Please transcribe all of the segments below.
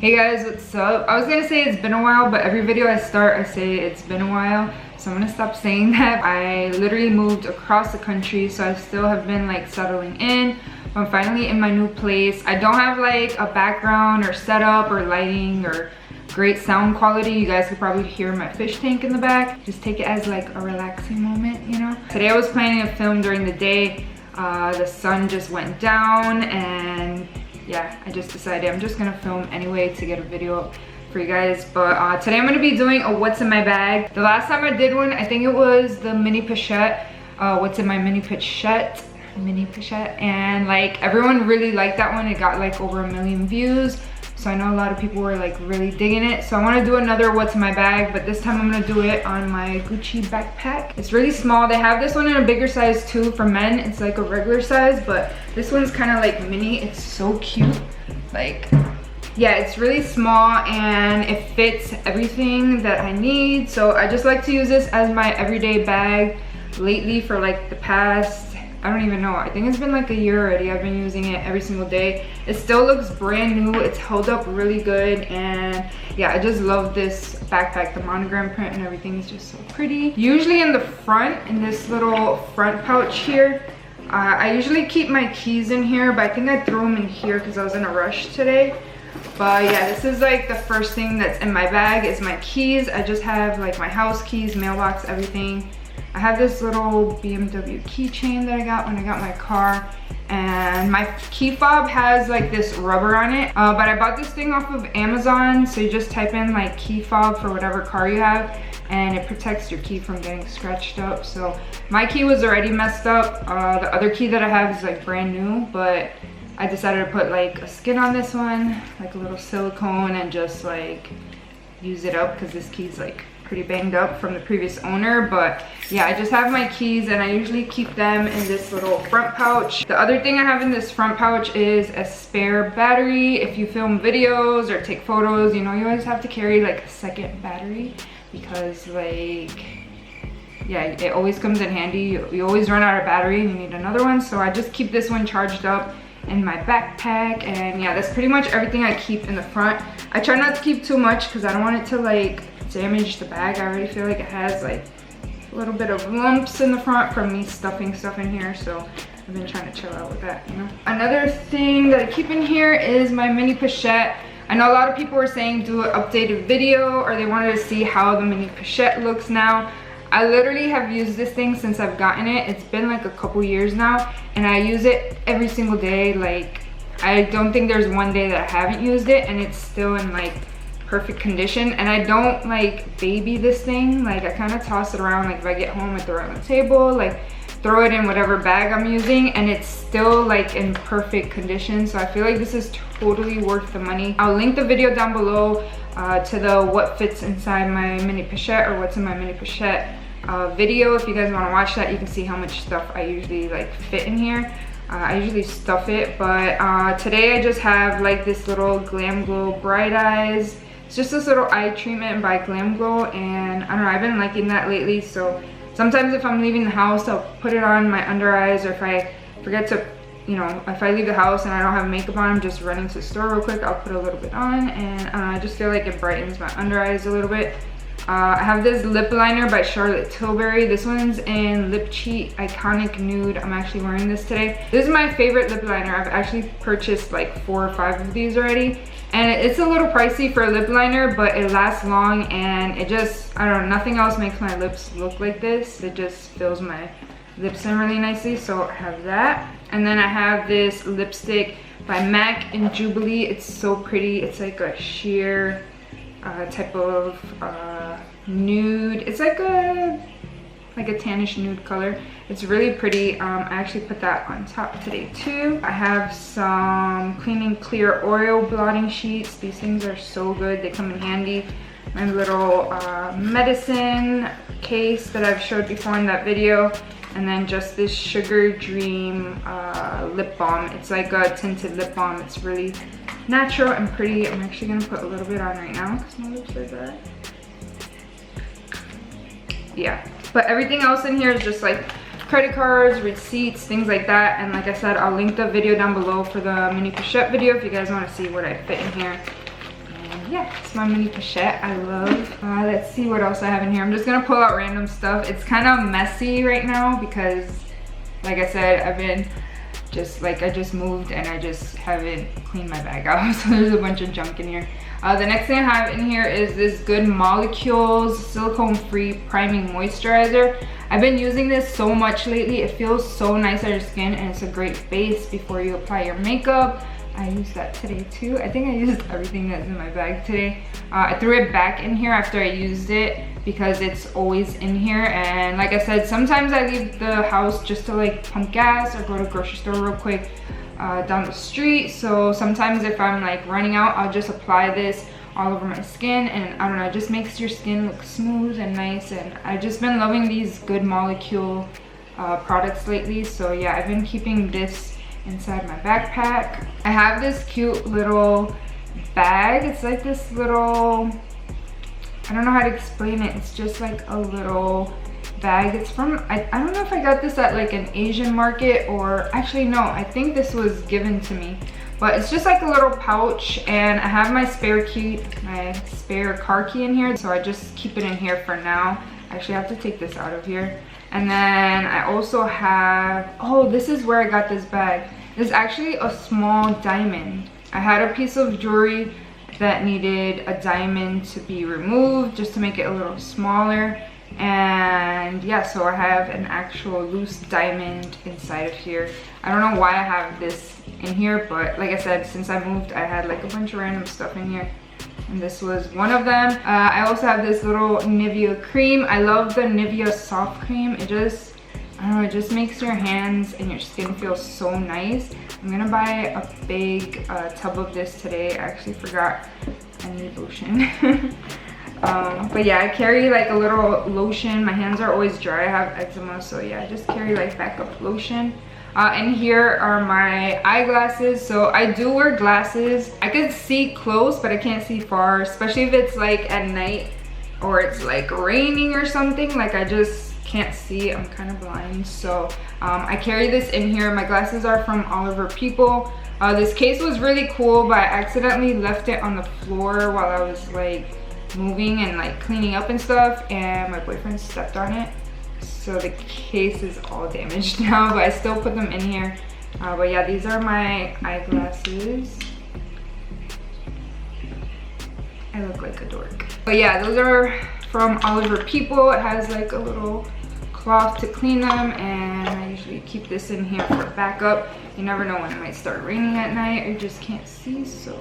Hey guys, what's up? I was gonna say it's been a while, but every video I start I say it's been a while, so I'm gonna stop saying that. I literally moved across the country, so I still have been like settling in. I'm finally in my new place. I don't have like a background or setup or lighting or great sound quality. You guys could probably hear my fish tank in the back. Just take it as like a relaxing moment, you know? Today I was planning to film during the day. The sun just went down and yeah, I just decided I'm just gonna film anyway to get a video up for you guys. But today I'm gonna be doing a what's in my bag. The last time I did one, I think it was the mini Pochette, what's in my mini Pochette, and like everyone really liked that one. It got like over 1 million views, so I know a lot of people were like really digging it. So I want to do another what's in my bag, but this time I'm gonna do it on my Gucci backpack. It's really small. They have this one in a bigger size too for men. It's like a regular size, but this one's kind of like mini. It's so cute. Like, yeah, it's really small and it fits everything that I need. So I just like to use this as my everyday bag lately for like the past, I don't even know, I think it's been like a year already. I've been using it every single day. It still looks brand new. It's held up really good, and yeah, I just love this backpack. The monogram print and everything is just so pretty. Usually in the front, in this little front pouch here, I usually keep my keys in here, but I think I threw them in here because I was in a rush today. But yeah, this is like the first thing that's in my bag is my keys. I just have like my house keys, mailbox, everything. I have this little BMW keychain that I got when I got my car, and my key fob has like this rubber on it, but I bought this thing off of Amazon. So you just type in like key fob for whatever car you have, and it protects your key from getting scratched up. So my key was already messed up. The other key that I have is like brand new, but I decided to put like a skin on this one, like a little silicone, and just like use it up because this key's like pretty banged up from the previous owner. But yeah, I just have my keys and I usually keep them in this little front pouch. The other thing I have in this front pouch is a spare battery. If you film videos or take photos, you know, you always have to carry like a second battery because like, yeah, it always comes in handy. You always run out of battery and you need another one. So I just keep this one charged up in my backpack, and yeah, that's pretty much everything I keep in the front. I try not to keep too much because I don't want it to like damage the bag. I already feel like it has like a little bit of lumps in the front from me stuffing stuff in here, so I've been trying to chill out with that, you know. Another thing that I keep in here is my mini Pochette. I know a lot of people were saying do an updated video, or they wanted to see how the mini Pochette looks now. I literally have used this thing since I've gotten it. It's been like a couple years now, and I use it every single day. Like, I don't think there's one day that I haven't used it, and it's still in like perfect condition. And I don't like baby this thing. Like, I kind of toss it around. Like, if I get home, I throw it on the table, like throw it in whatever bag I'm using, and it's still like in perfect condition. So I feel like this is totally worth the money. I'll link the video down below to the what fits inside my mini Pochette, or what's in my mini Pochette video. If you guys want to watch that, you can see how much stuff I usually like fit in here. I usually stuff it, but today I just have like this little Glam Glow Bright Eyes. It's just this little eye treatment by Glam Glow, and I don't know, I've been liking that lately. So sometimes if I'm leaving the house, I'll put it on my under eyes, or if I forget to, you know, if I leave the house and I don't have makeup on, I'm just running to the store real quick, I'll put a little bit on, and I just feel like it brightens my under eyes a little bit. I have this lip liner by Charlotte Tilbury. This one's in Lip Cheat Iconic Nude. I'm actually wearing this today. This is my favorite lip liner. I've actually purchased like 4 or 5 of these already. And it's a little pricey for a lip liner, but it lasts long, and it just, I don't know, nothing else makes my lips look like this. It just fills my lips in really nicely, so I have that. And then I have this lipstick by MAC in Jubilee. It's so pretty. It's like a sheer type of nude. It's like a tannish nude color. It's really pretty. I actually put that on top today too. I have some Clean and Clear Oreo blotting sheets. These things are so good. They come in handy. My little medicine case that I've showed before in that video. And then just this Sugar Dream lip balm. It's like a tinted lip balm. It's really natural and pretty. I'm actually gonna put a little bit on right now because my lips are dry. Yeah, but everything else in here is just like credit cards, receipts, things like that. And like I said, I'll link the video down below for the mini Pochette video if you guys want to see what I fit in here. And yeah, it's my mini pochette I love. Let's see what else I have in here. I'm just gonna pull out random stuff. It's kind of messy right now because, like I said, I've been I just moved and I just haven't cleaned my bag out. So there's a bunch of junk in here. The next thing I have in here is this Good Molecules silicone free priming moisturizer. I've been using this so much lately. It feels so nice on your skin and it's a great base before you apply your makeup. I used that today too. I think I used everything that's in my bag today. I threw it back in here after I used it because it's always in here. And like I said, sometimes I leave the house just to like pump gas or go to the grocery store real quick down the street. So sometimes if I'm like running out, I'll just apply this all over my skin, and I don't know, it just makes your skin look smooth and nice. And I've just been loving these Good Molecule products lately. So yeah, I've been keeping this inside my backpack. I have this cute little bag. It's like this little, I don't know how to explain it. It's just like a little bag. It's from, I don't know if I got this at like an Asian market, or actually no, I think this was given to me. But it's just like a little pouch, and I have my spare car key in here, so I just keep it in here for now. I actually have to take this out of here. And then I also have, oh, this is where I got this bag. It's actually a small diamond. I had a piece of jewelry that needed a diamond to be removed just to make it a little smaller. And yeah, so I have an actual loose diamond inside of here. I don't know why I have this in here, but like I said, since I moved, I had like a bunch of random stuff in here, and this was one of them. I also have this little Nivea cream. I love the Nivea soft cream. It just, I don't know, it just makes your hands and your skin feel so nice. I'm gonna buy a big tub of this today. I actually forgot I need lotion. But yeah, I carry like a little lotion. My hands are always dry. I have eczema, so yeah, I just carry like backup lotion. And here are my eyeglasses. So I do wear glasses. I can see close, but I can't see far, especially if it's like at night or it's like raining or something. Like I just can't see. I'm kind of blind. So I carry this in here. My glasses are from Oliver People. This case was really cool, but I accidentally left it on the floor while I was like moving and like cleaning up and stuff, and my boyfriend stepped on it, so the case is all damaged now, but I still put them in here. But yeah, these are my eyeglasses. I look like a dork, but yeah, those are from Oliver People. It has like a little cloth to clean them, and I usually keep this in here for backup. You never know when it might start raining at night or you just can't see, so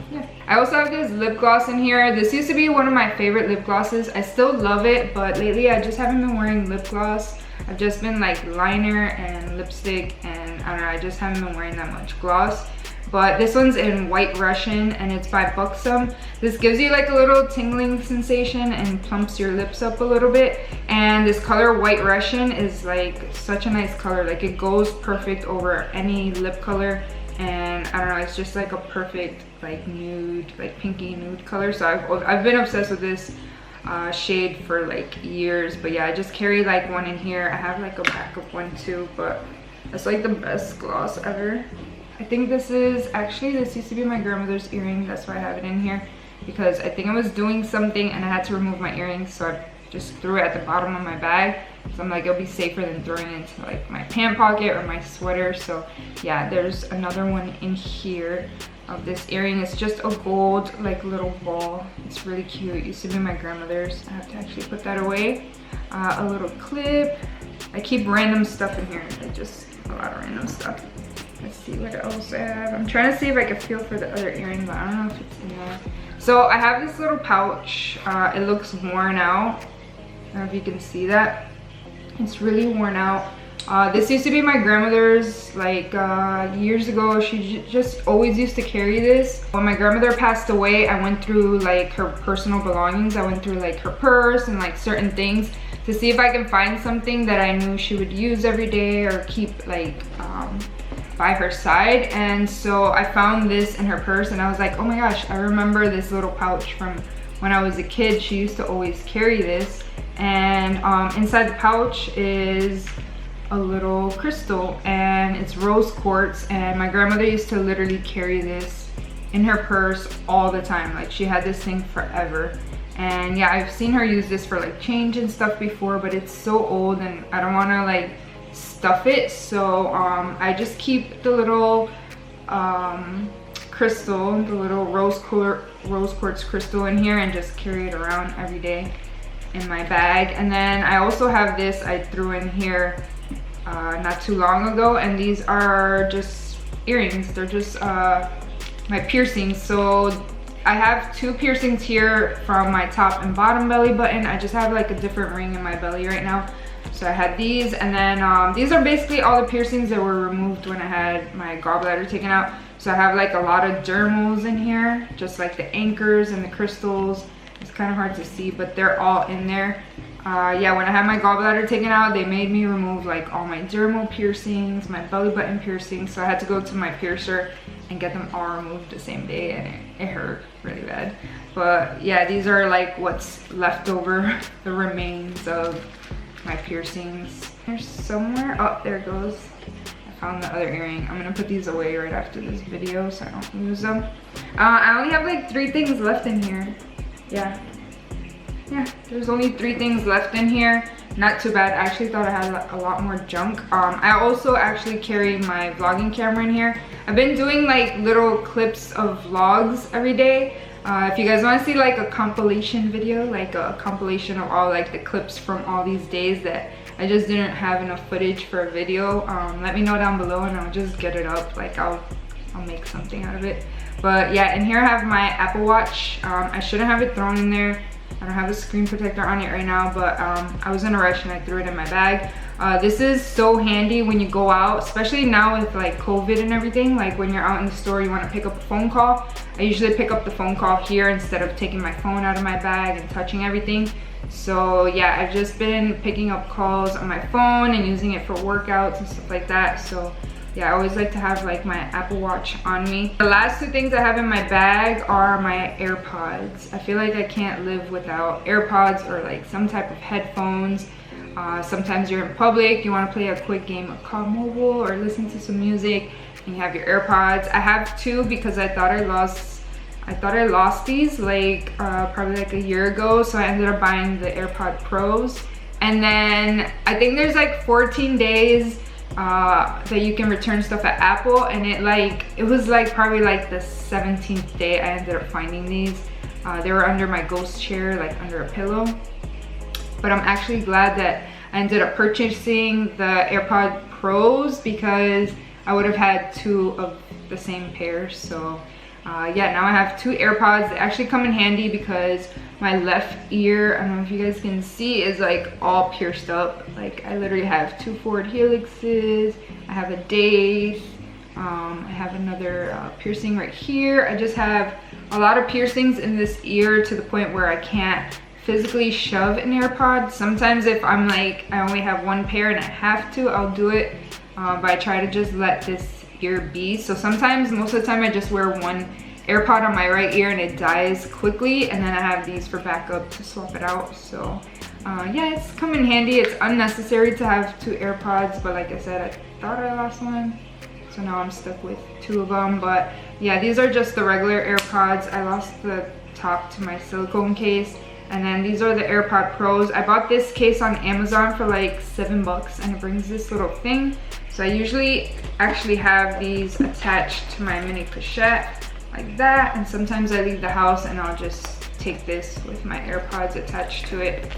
yeah. I also have this lip gloss in here. This used to be one of my favorite lip glosses. I still love it, but lately I just haven't been wearing lip gloss. I've just been like liner and lipstick, and I don't know, I just haven't been wearing that much gloss. But this one's in White Russian, and it's by Buxom. This gives you like a little tingling sensation and plumps your lips up a little bit. And this color White Russian is like such a nice color. Like it goes perfect over any lip color. And I don't know, it's just like a perfect like nude, like pinky nude color. So I've been obsessed with this shade for like years. But yeah, I just carry like one in here. I have like a backup one too, but it's like the best gloss ever. I think this is actually, this used to be my grandmother's earring. That's why I have it in here, because I think I was doing something and I had to remove my earrings, so I just threw it at the bottom of my bag. So I'm like, it'll be safer than throwing it into like my pant pocket or my sweater. So yeah, there's another one in here of this earring. It's just a gold like little ball. It's really cute. It used to be my grandmother's. I have to actually put that away. A little clip. I keep random stuff in here. Like just a lot of random stuff. Let's see what else I have. I'm trying to see if I can feel for the other earring, but I don't know if it's in there. So I have this little pouch. It looks worn out. I don't know if you can see that. It's really worn out. This used to be my grandmother's like years ago. She just always used to carry this. When my grandmother passed away, I went through like her personal belongings. I went through like her purse and like certain things to see if I can find something that I knew she would use every day or keep like by her side. And so I found this in her purse, and I was like, oh my gosh, I remember this little pouch from when I was a kid. She used to always carry this, and inside the pouch is a little crystal, and it's rose quartz, and my grandmother used to literally carry this in her purse all the time. Like she had this thing forever. And yeah, I've seen her use this for like change and stuff before, but it's so old and I don't want to like stuff it. So I just keep the little crystal, the little rose quartz crystal in here, and just carry it around every day in my bag. And then I also have this I threw in here not too long ago, and these are just earrings. They're just my piercings. So I have 2 piercings here from my top and bottom belly button. I just have like a different ring in my belly right now. So I had these, and then these are basically all the piercings that were removed when I had my gallbladder taken out. So I have like a lot of dermals in here, just like the anchors and the crystals. It's kind of hard to see, but they're all in there. Yeah, when I had my gallbladder taken out, they made me remove like all my dermal piercings, my belly button piercings. So I had to go to my piercer and get them all removed the same day, and it hurt really bad. But yeah, these are like what's left over, the remains of my piercings. There's somewhere, oh, there it goes. I found the other earring. I'm gonna put these away right after this video so I don't lose them. I only have like 3 things left in here. Yeah, there's only 3 things left in here. Not too bad. I actually thought I had a lot more junk. I also actually carry my vlogging camera in here. I've been doing like little clips of vlogs every day. If you guys want to see like a compilation video, like a compilation of all like the clips from all these days that I just didn't have enough footage for a video, let me know down below and I'll just get it up. Like I'll make something out of it. But yeah, in here I have my Apple Watch. I shouldn't have it thrown in there. I don't have a screen protector on it right now, but I was in a rush and I threw it in my bag. This is so handy when you go out, especially now with like COVID and everything. Like when you're out in the store, you want to pick up a phone call. I usually pick up the phone call here instead of taking my phone out of my bag and touching everything. So yeah, I've just been picking up calls on my phone and using it for workouts and stuff like that. So yeah, I always like to have like my Apple Watch on me. The last 2 things I have in my bag are my AirPods. I feel like I can't live without AirPods or like some type of headphones. Sometimes you're in public, you want to play a quick game of Call Mobile or listen to some music, and you have your AirPods. I have 2 because I thought I lost these like probably like a year ago, so I ended up buying the AirPod Pros. And then I think there's like 14 days that you can return stuff at Apple, and it was like probably like the 17th day I ended up finding these. They were under my ghost chair, like under a pillow. But I'm actually glad that I ended up purchasing the AirPod Pros because I would have had 2 of the same pair. So yeah, now I have 2 AirPods. They actually come in handy because my left ear, I don't know if you guys can see, is like all pierced up. Like I literally have 2 forward helixes, I have a daith, I have another piercing right here. I just have a lot of piercings in this ear to the point where I can't physically shove an AirPod. Sometimes if I'm like, I only have 1 pair and I have to, I'll do it, but I try to just let this ear be. So sometimes, most of the time, I just wear 1 AirPod on my right ear and it dies quickly, and then I have these for backup to swap it out. So yeah, it's come in handy. It's unnecessary to have 2 AirPods, but like I said, I thought I lost 1, so now I'm stuck with 2 of them. But yeah, these are just the regular AirPods. I lost the top to my silicone case. And then these are the AirPod Pros. I bought this case on Amazon for like $7, and it brings this little thing. So I usually actually have these attached to my mini Pochette like that. And sometimes I leave the house and I'll just take this with my AirPods attached to it.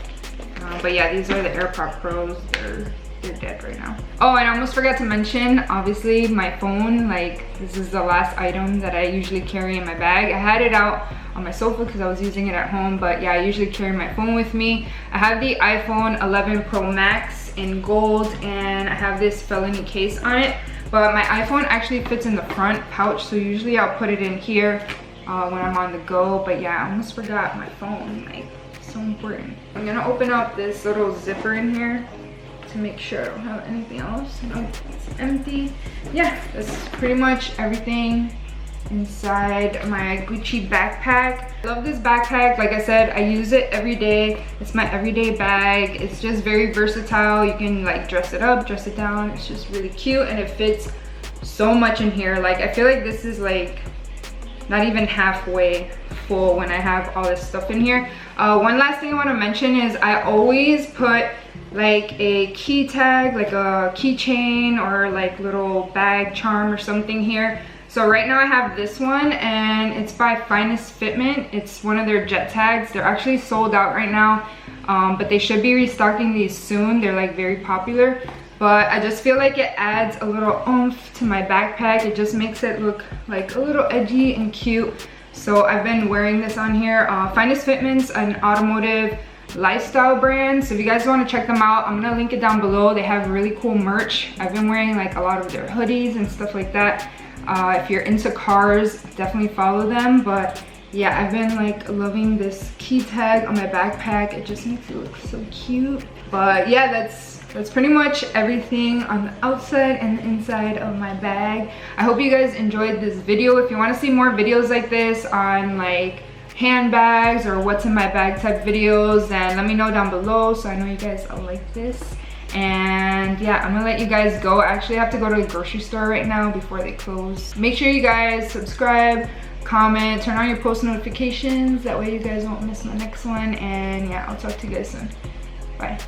But yeah, these are the AirPod Pros. They're dead right now. Oh, and I almost forgot to mention, obviously my phone, like this is the last item that I usually carry in my bag. I had it out on my sofa because I was using it at home, but yeah, I usually carry my phone with me. I have the iPhone 11 Pro Max in gold, and I have this felony case on it, but my iPhone actually fits in the front pouch, so usually I'll put it in here when I'm on the go. But yeah, I almost forgot my phone, like so important. I'm gonna open up this little zipper in here to make sure I don't have anything else. No, it's empty. Yeah, that's pretty much everything inside my Gucci backpack. I love this backpack. Like I said, I use it every day. It's my everyday bag. It's just very versatile. You can like dress it up, dress it down. It's just really cute, and it fits so much in here. Like I feel like this is like not even halfway full when I have all this stuff in here. One last thing I want to mention is I always put like a key tag, like a keychain or like little bag charm or something here. So right now I have this one, and it's by Finest Fitment. It's one of their jet tags. They're actually sold out right now, but they should be restocking these soon. They're like very popular, but I just feel like it adds a little oomph to my backpack. It just makes it look like a little edgy and cute. So I've been wearing this on here. Finest Fitment's an automotive lifestyle brand, so if you guys want to check them out, I'm gonna link it down below. They have really cool merch. I've been wearing like a lot of their hoodies and stuff like that. If you're into cars, definitely follow them. But yeah, I've been like loving this key tag on my backpack. It just makes it look so cute. But yeah, that's pretty much everything on the outside and the inside of my bag. I hope you guys enjoyed this video. If you want to see more videos like this on like handbags or what's in my bag type videos, then let me know down below so I know you guys like this. And yeah, I'm gonna let you guys go. I actually have to go to the grocery store right now before they close. Make sure you guys subscribe, comment, turn on your post notifications, that way you guys won't miss my next one. And yeah, I'll talk to you guys soon. Bye.